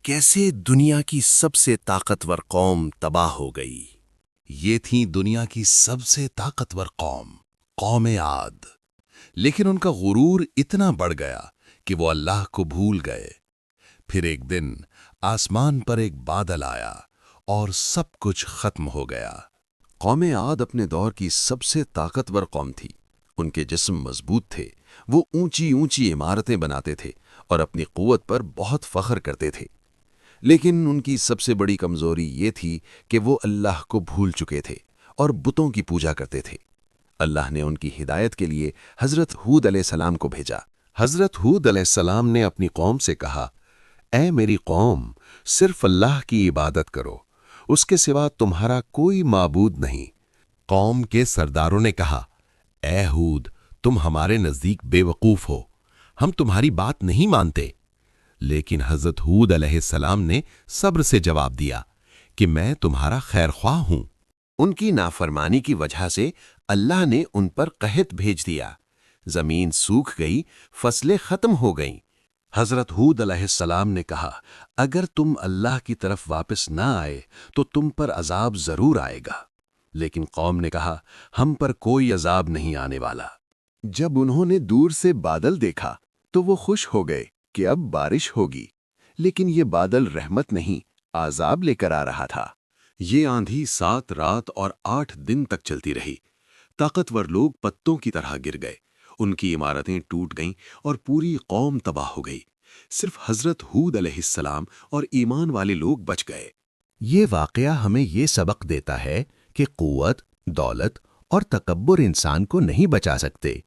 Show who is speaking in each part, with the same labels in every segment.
Speaker 1: کیسے دنیا کی سب سے طاقتور قوم تباہ ہو گئی۔
Speaker 2: یہ تھی دنیا کی سب سے طاقتور قوم، قوم عاد۔ لیکن ان کا غرور اتنا بڑھ گیا کہ وہ اللہ کو بھول گئے۔ پھر ایک دن آسمان پر ایک بادل آیا اور سب کچھ ختم ہو گیا۔
Speaker 3: قوم عاد اپنے دور کی سب سے طاقتور قوم تھی۔ ان کے جسم مضبوط تھے، وہ اونچی اونچی عمارتیں بناتے تھے اور اپنی قوت پر بہت فخر کرتے تھے۔ لیکن ان کی سب سے بڑی کمزوری یہ تھی کہ وہ اللہ کو بھول چکے تھے اور بتوں کی پوجا کرتے تھے۔ اللہ نے ان کی ہدایت کے لیے حضرت ہود علیہ السلام کو بھیجا۔
Speaker 4: حضرت ہود علیہ السلام نے اپنی قوم سے کہا، اے میری قوم، صرف اللہ کی عبادت کرو، اس کے سوا تمہارا کوئی معبود نہیں۔
Speaker 2: قوم کے سرداروں نے کہا، اے ہود، تم ہمارے نزدیک بے وقوف ہو، ہم تمہاری بات نہیں مانتے۔ لیکن حضرت ہود علیہ السلام نے صبر سے جواب دیا کہ میں تمہارا خیر خواہ ہوں۔
Speaker 1: ان کی نافرمانی کی وجہ سے اللہ نے ان پر قحط بھیج دیا۔ زمین سوکھ گئی، فصلیں ختم ہو گئیں۔
Speaker 3: حضرت ہود علیہ السلام نے کہا، اگر تم اللہ کی طرف واپس نہ آئے تو تم پر عذاب ضرور آئے گا۔ لیکن قوم نے کہا، ہم پر کوئی عذاب نہیں آنے والا۔ جب انہوں نے دور سے بادل دیکھا تو وہ خوش ہو گئے کہ اب بارش ہوگی، لیکن یہ بادل رحمت نہیں، عذاب لے کر آ رہا تھا۔ یہ آندھی 7 رات اور 8 دن تک چلتی رہی۔ طاقتور لوگ پتوں کی طرح گر گئے، ان کی عمارتیں ٹوٹ گئیں اور پوری قوم تباہ ہو گئی۔ صرف حضرت ہود علیہ السلام اور ایمان والے لوگ بچ گئے۔
Speaker 5: یہ واقعہ ہمیں یہ سبق دیتا ہے کہ قوت، دولت اور تکبر انسان کو نہیں بچا سکتے۔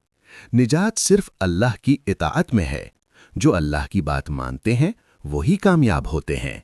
Speaker 5: نجات صرف اللہ کی اطاعت میں ہے۔ جو اللہ کی بات مانتے ہیں وہی کامیاب ہوتے ہیں۔